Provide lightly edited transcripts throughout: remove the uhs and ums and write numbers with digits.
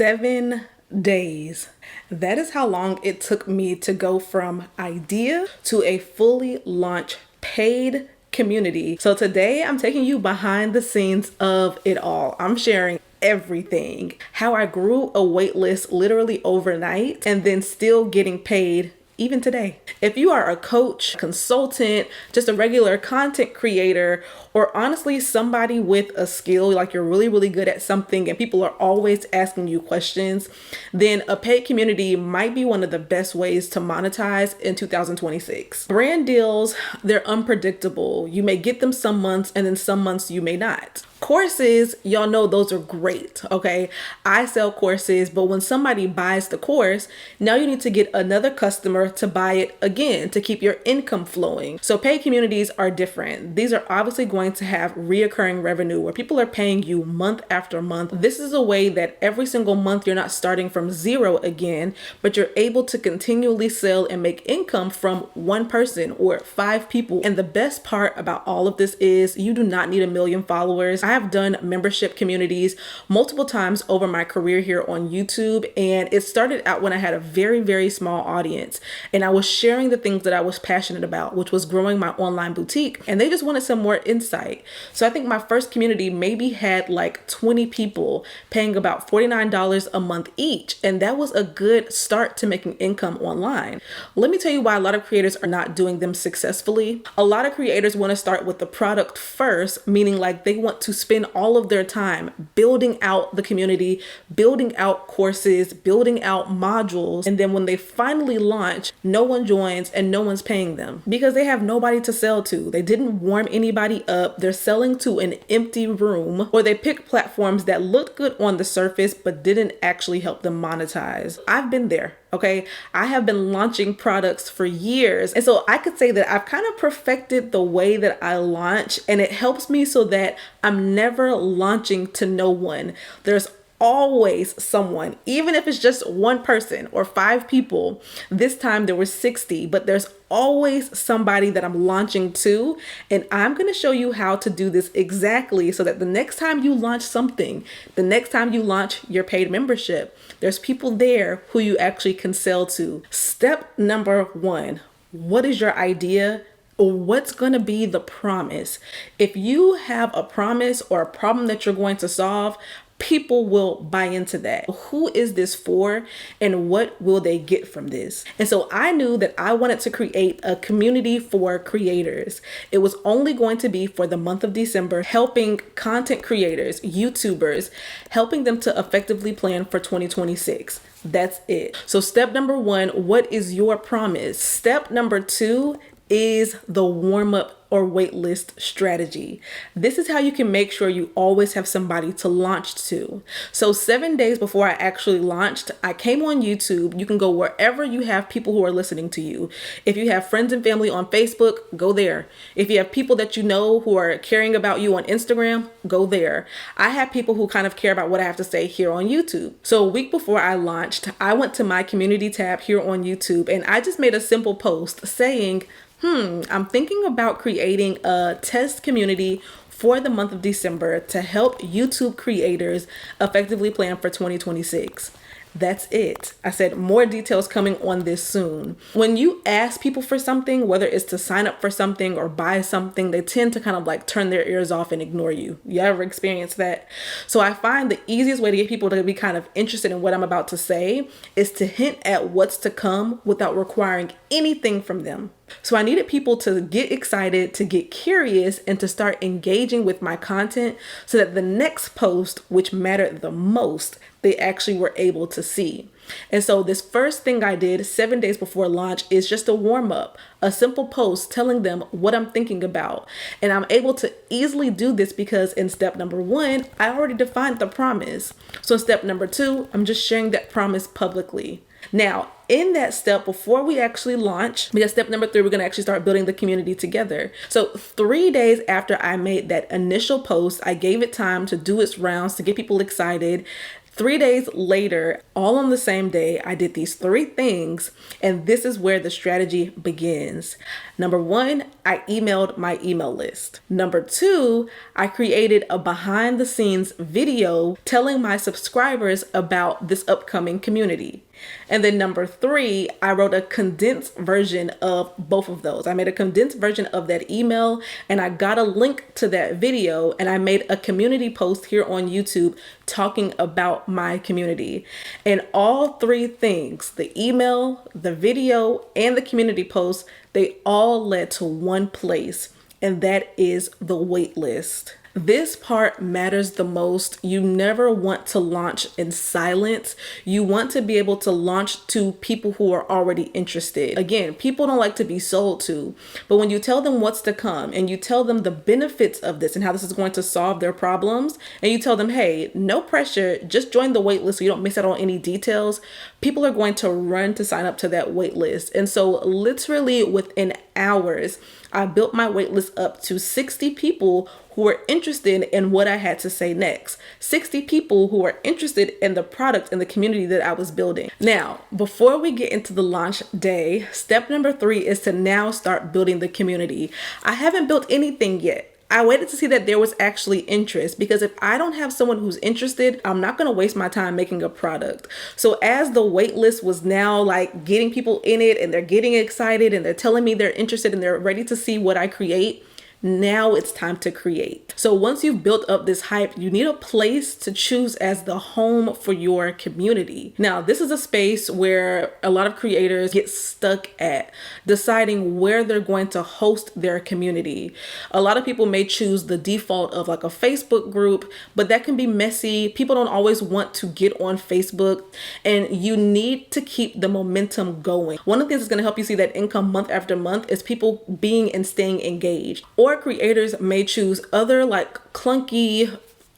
7 days. That is how long it took me to go from idea to a fully launched paid community. So today I'm taking you behind the scenes of it all. I'm sharing everything. How I grew a waitlist literally overnight and then still getting paid even today. If you are a coach, consultant, just a regular content creator, or honestly somebody with a skill, like you're really, really good at something and people are always asking you questions, then a paid community might be one of the best ways to monetize in 2026. Brand deals, they're unpredictable. You may get them some months and then some months you may not. Courses, y'all know those are great, okay? I sell courses, but when somebody buys the course, now you need to get another customer to buy it again to keep your income flowing. So paid communities are different. These are obviously going to have reoccurring revenue where people are paying you month after month. This is a way that every single month you're not starting from zero again, but you're able to continually sell and make income from one person or 5 people. And the best part about all of this is you do not need 1 million followers. I have done membership communities multiple times over my career here on YouTube, and it started out when I had a very, very small audience and I was sharing the things that I was passionate about, which was growing my online boutique, and they just wanted some more insight. So I think my first community maybe had like 20 people paying about $49 a month each, and that was a good start to making income online. Let me tell you why a lot of creators are not doing them successfully. A lot of creators want to start with the product first, meaning like they want to spend all of their time building out the community, building out courses, building out modules. And then when they finally launch, no one joins and no one's paying them because they have nobody to sell to. They didn't warm anybody up. They're selling to an empty room, or they pick platforms that looked good on the surface, but didn't actually help them monetize. I've been there. Okay, I have been launching products for years. And so I could say that I've kind of perfected the way that I launch, and it helps me so that I'm never launching to no one. There's always someone, even if it's just one person or 5 people. This time there were 60, but there's always somebody that I'm launching to. And I'm going to show you how to do this exactly so that the next time you launch something, the next time you launch your paid membership, there's people there who you actually can sell to. Step number 1, what is your idea? Or what's going to be the promise? If you have a promise or a problem that you're going to solve, people will buy into that. Who is this for and what will they get from this? And so I knew that I wanted to create a community for creators. It was only going to be for the month of December, helping content creators, YouTubers, helping them to effectively plan for 2026. That's it. So step number 1, what is your promise? Step number 2 is the warm-up or waitlist strategy. This is how you can make sure you always have somebody to launch to. So 7 days before I actually launched, I came on YouTube. You can go wherever you have people who are listening to you. If you have friends and family on Facebook, go there. If you have people that you know who are caring about you on Instagram, go there. I have people who kind of care about what I have to say here on YouTube. So a week before I launched, I went to my community tab here on YouTube and I just made a simple post saying, I'm thinking about creating a test community for the month of December to help YouTube creators effectively plan for 2026. That's it. I said more details coming on this soon. When you ask people for something, whether it's to sign up for something or buy something, they tend to kind of like turn their ears off and ignore you. You ever experienced that? So I find the easiest way to get people to be kind of interested in what I'm about to say is to hint at what's to come without requiring anything from them. So I needed people to get excited, to get curious, and to start engaging with my content so that the next post, which mattered the most, they actually were able to see. And so this first thing I did 7 days before launch is just a warm up, a simple post telling them what I'm thinking about. And I'm able to easily do this because in step number 1, I already defined the promise. So in step number 2, I'm just sharing that promise publicly. Now, in that step, before we actually launch, because step number 3, we're going to actually start building the community together. So 3 days after I made that initial post, I gave it time to do its rounds to get people excited. 3 days later, all on the same day, I did these three things, and this is where the strategy begins. Number one, I emailed my email list. Number two, I created a behind the scenes video telling my subscribers about this upcoming community. And then number three, I wrote a condensed version of both of those. I made a condensed version of that email, and I got a link to that video, and I made a community post here on YouTube talking about my community. And all three things, the email, the video, and the community post, they all led to one place, and that is the waitlist. This part matters the most. You never want to launch in silence. You want to be able to launch to people who are already interested. Again, people don't like to be sold to, but when you tell them what's to come and you tell them the benefits of this and how this is going to solve their problems, and you tell them, hey, no pressure, just join the wait list so you don't miss out on any details, people are going to run to sign up to that wait list. And so literally within hours, I built my waitlist up to 60 people who are interested in what I had to say next. 60 people who are interested in the product and the community that I was building. Now, before we get into the launch day, step number 3 is to now start building the community. I haven't built anything yet. I waited to see that there was actually interest, because if I don't have someone who's interested, I'm not going to waste my time making a product. So as the wait list was now like getting people in it, and they're getting excited, and they're telling me they're interested, and they're ready to see what I create, now it's time to create. So once you've built up this hype, you need a place to choose as the home for your community. Now, this is a space where a lot of creators get stuck at deciding where they're going to host their community. A lot of people may choose the default of like a Facebook group, but that can be messy. People don't always want to get on Facebook, and you need to keep the momentum going. One of the things that's going to help you see that income month after month is people being and staying engaged. Or creators may choose other like clunky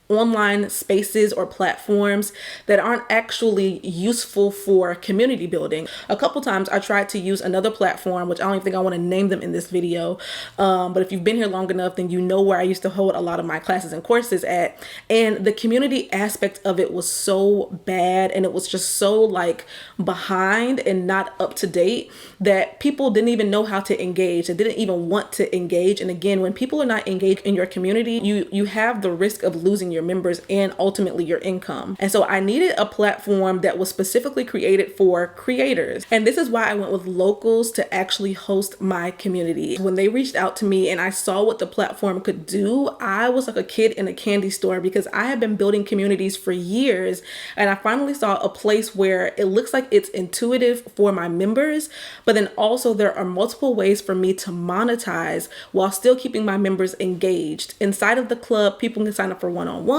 online spaces or platforms that aren't actually useful for community building. A couple times I tried to use another platform, which I don't even think I want to name them in this video. But if you've been here long enough, then you know where I used to hold a lot of my classes and courses at. And the community aspect of it was so bad, and it was just so like behind and not up to date that people didn't even know how to engage. They didn't even want to engage. And again, when people are not engaged in your community, you have the risk of losing your members and ultimately your income. And so I needed a platform that was specifically created for creators. And this is why I went with Locals to actually host my community. When they reached out to me and I saw what the platform could do, I was like a kid in a candy store, because I have been building communities for years, and I finally saw a place where it looks like it's intuitive for my members, but then also there are multiple ways for me to monetize while still keeping my members engaged. Inside of the club, people can sign up for one-on-ones,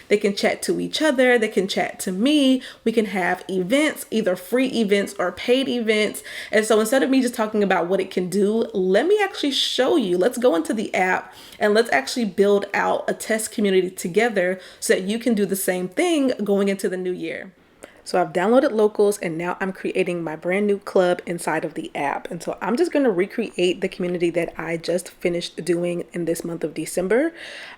they can chat to each other, they can chat to me, we can have events, either free events or paid events. And so instead of me just talking about what it can do, let me actually show you. Let's go into the app and let's actually build out a test community together so that you can do the same thing going into the new year. So I've downloaded Locals, and now I'm creating my brand new club inside of the app. And so I'm just going to recreate the community that I just finished doing in this month of December.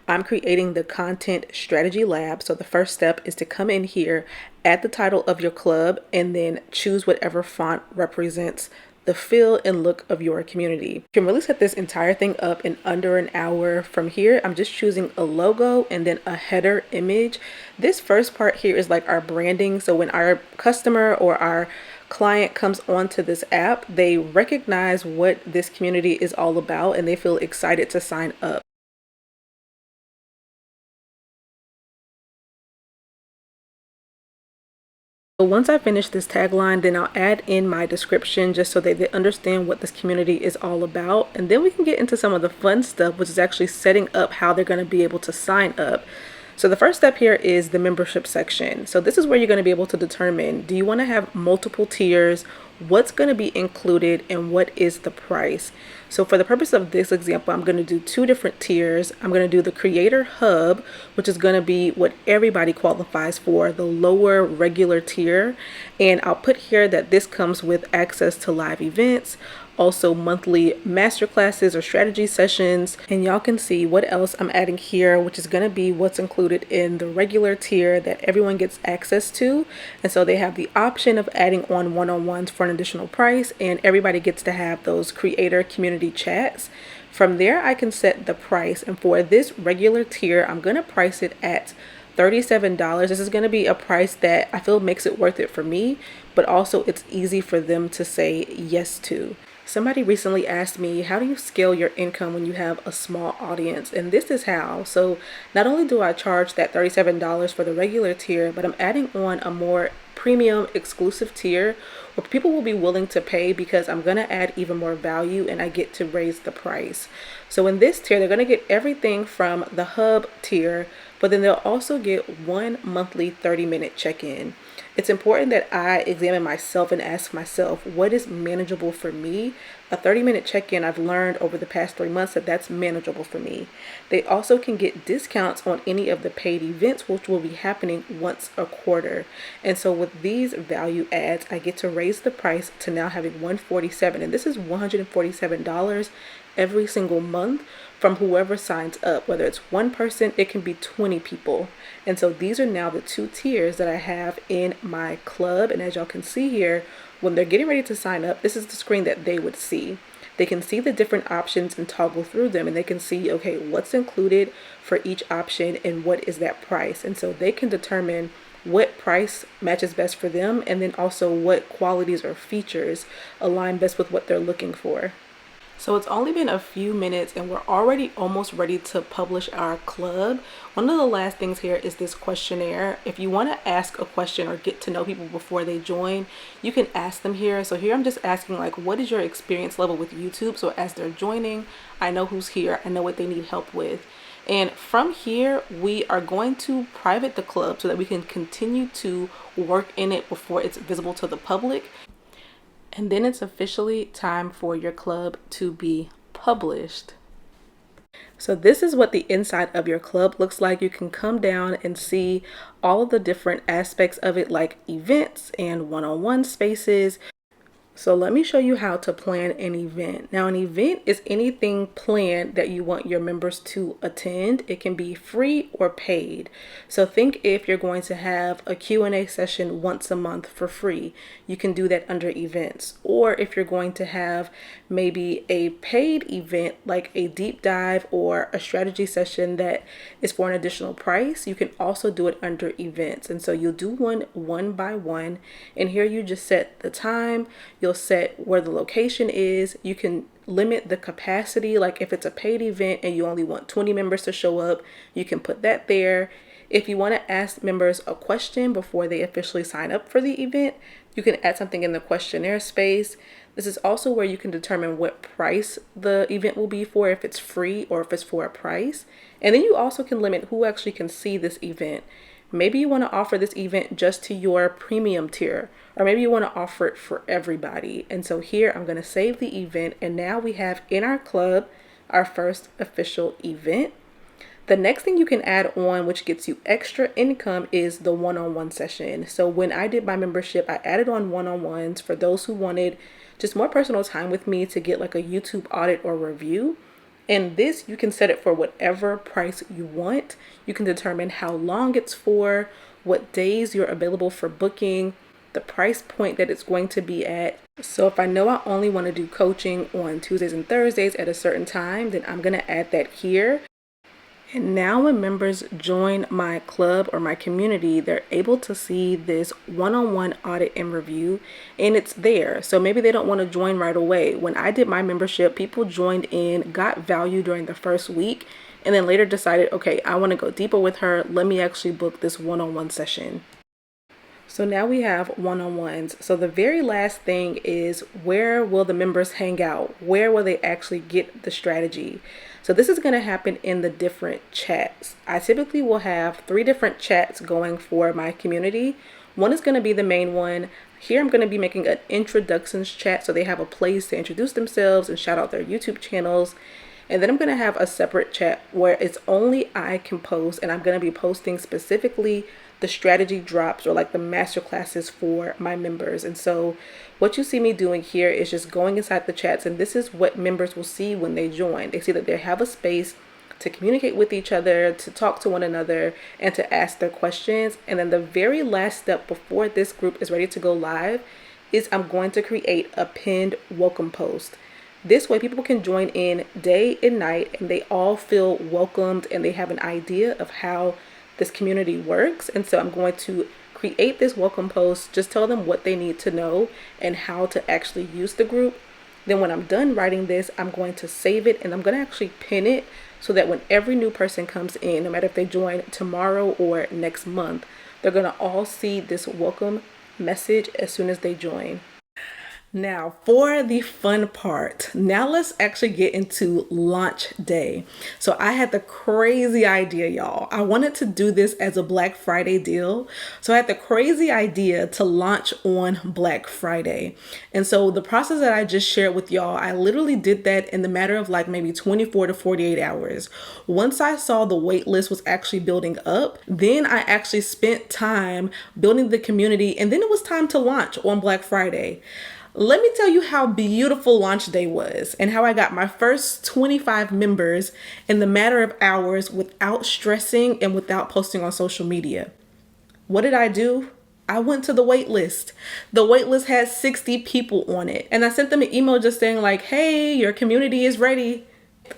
I'm creating the content strategy lab. So the first step is to come in here, add the title of your club, and then choose whatever font represents the feel and look of your community. You can really set this entire thing up in under an hour. From here, I'm just choosing a logo and then a header image. This first part here is like our branding. So when our customer or our client comes onto this app, they recognize what this community is all about and they feel excited to sign up. So once I finish this tagline, then I'll add in my description just so that they understand what this community is all about. And then we can get into some of the fun stuff, which is actually setting up how they're going to be able to sign up. So the first step here is the membership section. So this is where you're going to be able to determine, do you want to have multiple tiers? What's going to be included and what is the price? So for the purpose of this example, I'm going to do 2 different tiers. I'm going to do the Creator Hub, which is going to be what everybody qualifies for, the lower regular tier. And I'll put here that this comes with access to live events, also monthly masterclasses or strategy sessions. And y'all can see what else I'm adding here, which is going to be what's included in the regular tier that everyone gets access to. And so they have the option of adding on one-on-ones for an additional price, and everybody gets to have those creator community chats. From there, I can set the price, and for this regular tier, I'm going to price it at $37. This is going to be a price that I feel makes it worth it for me, but also it's easy for them to say yes to. Somebody recently asked me, how do you scale your income when you have a small audience? And this is how. So not only do I charge that $37 for the regular tier, but I'm adding on a more premium exclusive tier where people will be willing to pay because I'm going to add even more value and I get to raise the price. So in this tier, they're going to get everything from the hub tier, but then they'll also get one monthly 30-minute check-in. It's important that I examine myself and ask myself, what is manageable for me? A 30-minute check-in, I've learned over the past 3 months that that's manageable for me. They also can get discounts on any of the paid events, which will be happening once a quarter. And so with these value adds, I get to raise the price to now having $147. And this is $147 every single month from whoever signs up. Whether it's one person, it can be 20 people. And so these are now the two tiers that I have in my club. And as y'all can see here, when they're getting ready to sign up, this is the screen that they would see. They can see the different options and toggle through them, and they can see, okay, what's included for each option and what is that price. And so they can determine what price matches best for them, and then also what qualities or features align best with what they're looking for. So it's only been a few minutes and we're already almost ready to publish our club. One of the last things here is this questionnaire. If you want to ask a question or get to know people before they join, you can ask them here. So here I'm just asking, like, what is your experience level with YouTube? So as they're joining, I know who's here. I know what they need help with. And from here, we are going to private the club so that we can continue to work in it before it's visible to the public. And then it's officially time for your club to be published. So this is what the inside of your club looks like. You can come down and see all of the different aspects of it, like events and one-on-one spaces. So let me show you how to plan an event. Now, an event is anything planned that you want your members to attend. It can be free or paid. So think if you're going to have a Q&A session once a month for free, you can do that under events. Or if you're going to have maybe a paid event like a deep dive or a strategy session that is for an additional price, you can also do it under events. And so you'll do one by one. And here you just set the time. You'll set where the location is. You can limit the capacity. Like if it's a paid event and you only want 20 members to show up, you can put that there. If you want to ask members a question before they officially sign up for the event, you can add something in the questionnaire space. This is also where you can determine what price the event will be for, if it's free or if it's for a price. And then you also can limit who actually can see this event. Maybe you want to offer this event just to your premium tier, or maybe you want to offer it for everybody. And so here I'm going to save the event, and now we have in our club our first official event. The next thing you can add on, which gets you extra income, is the one-on-one session. So when I did my membership, I added on one-on-ones for those who wanted just more personal time with me to get like a YouTube audit or review. And this, you can set it for whatever price you want. You can determine how long it's for, what days you're available for booking, the price point that it's going to be at. So if I know I only want to do coaching on Tuesdays and Thursdays at a certain time, then I'm going to add that here. And now when members join my club or my community, they're able to see this one-on-one audit and review, and it's there. So maybe they don't want to join right away. When I did my membership, people joined in, got value during the first week, and then later decided, okay, I want to go deeper with her. Let me actually book this one-on-one session. So now we have one-on-ones. So the very last thing is, where will the members hang out? Where will they actually get the strategy? So this is going to happen in the different chats. I typically will have 3 different chats going for my community. One is going to be the main one. Here I'm going to be making an introductions chat, so they have a place to introduce themselves and shout out their YouTube channels. And then I'm going to have a separate chat where it's only I can post, and I'm going to be posting specifically the strategy drops or like the master classes for my members. And so what you see me doing here is just going inside the chats, and this is what members will see when they join. They see that they have a space to communicate with each other, to talk to one another, and to ask their questions. And then the very last step before this group is ready to go live is I'm going to create a pinned welcome post. This way people can join in day and night and they all feel welcomed and they have an idea of how this community works. And so I'm going to create this welcome post, just tell them what they need to know and how to actually use the group. Then when I'm done writing this, I'm going to save it and I'm going to actually pin it so that when every new person comes in, no matter if they join tomorrow or next month, they're going to all see this welcome message as soon as they join. Now for the fun part, now let's actually get into launch day. So I had the crazy idea, y'all. I wanted to do this as a Black Friday deal. So I had the crazy idea to launch on Black Friday. And so the process that I just shared with y'all, I literally did that in the matter of like maybe 24 to 48 hours. Once I saw the wait list was actually building up, then I actually spent time building the community, and then it was time to launch on Black Friday. Let me tell you how beautiful launch day was and how I got my first 25 members in the matter of hours without stressing and without posting on social media. What did I do? I went to the wait list. The wait list had 60 people on it. And I sent them an email just saying like, hey, your community is ready.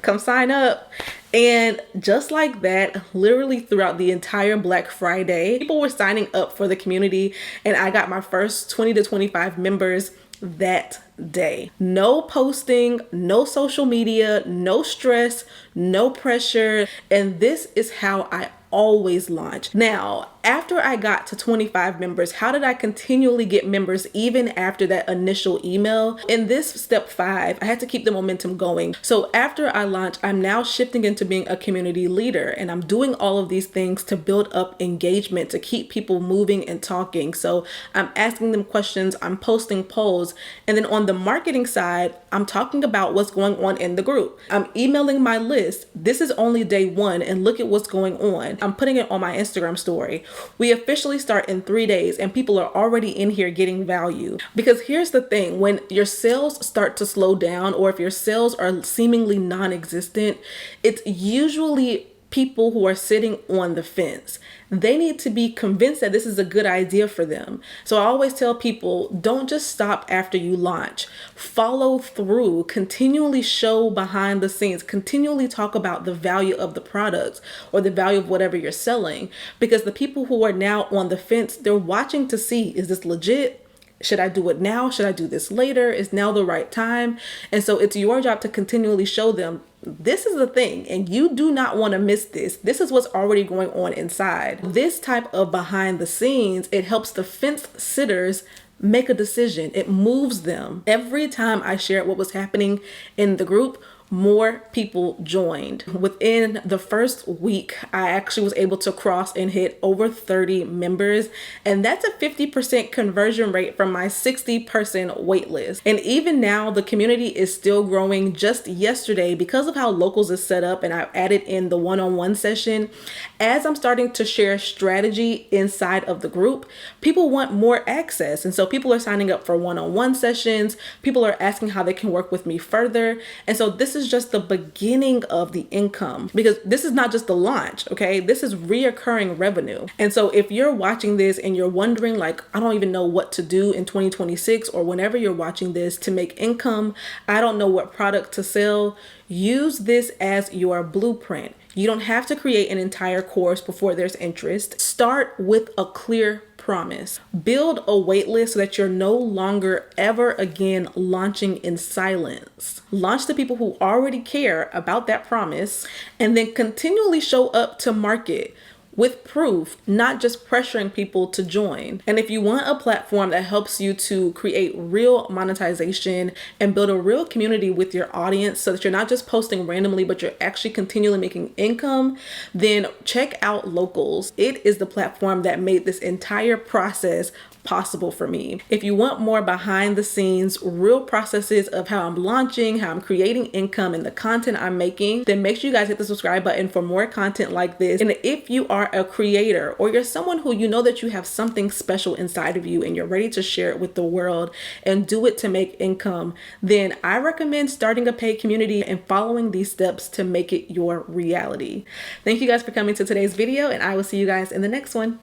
Come sign up. And just like that, literally throughout the entire Black Friday, people were signing up for the community and I got my first 20 to 25 members that day. No posting, no social media, no stress, no pressure. And this is how I always launch. Now, after I got to 25 members, how did I continually get members even after that initial email? In this step 5, I had to keep the momentum going. So after I launched, I'm now shifting into being a community leader, and I'm doing all of these things to build up engagement, to keep people moving and talking. So I'm asking them questions, I'm posting polls, and then on the marketing side, I'm talking about what's going on in the group. I'm emailing my list. This is only day 1 and look at what's going on. I'm putting it on my Instagram story. We officially start in 3 days and people are already in here getting value. Because here's the thing, when your sales start to slow down or if your sales are seemingly non-existent, it's usually people who are sitting on the fence. They need to be convinced that this is a good idea for them. So I always tell people, don't just stop after you launch. Follow through, continually show behind the scenes, continually talk about the value of the products or the value of whatever you're selling. Because the people who are now on the fence, they're watching to see, is this legit? Should I do it now? Should I do this later? Is now the right time? And so it's your job to continually show them this is the thing and you do not want to miss this. This is what's already going on inside. This type of behind the scenes, it helps the fence sitters make a decision. It moves them. Every time I shared what was happening in the group, more people joined. Within the first week, I actually was able to cross and hit over 30 members. And that's a 50% conversion rate from my 60-person wait list. And even now, the community is still growing. Just yesterday, because of how Locals is set up and I added in the one-on-one session, as I'm starting to share strategy inside of the group, people want more access. And so people are signing up for one-on-one sessions. People are asking how they can work with me further. And so this is just the beginning of the income, because this is not just the launch, okay? This is reoccurring revenue. And so if you're watching this and you're wondering like, I don't even know what to do in 2026 or whenever you're watching this to make income, I don't know what product to sell, use this as your blueprint. You don't have to create an entire course before there's interest. Start with a clear promise. Build a wait list so that you're no longer ever again launching in silence. Launch to people who already care about that promise, and then continually show up to market with proof, not just pressuring people to join. And if you want a platform that helps you to create real monetization and build a real community with your audience so that you're not just posting randomly, but you're actually continually making income, then check out Locals. It is the platform that made this entire process possible for me. If you want more behind the scenes, real processes of how I'm launching, how I'm creating income, and the content I'm making, then make sure you guys hit the subscribe button for more content like this. And if you are a creator or you're someone who you know that you have something special inside of you and you're ready to share it with the world and do it to make income, then I recommend starting a paid community and following these steps to make it your reality. Thank you guys for coming to today's video, and I will see you guys in the next one.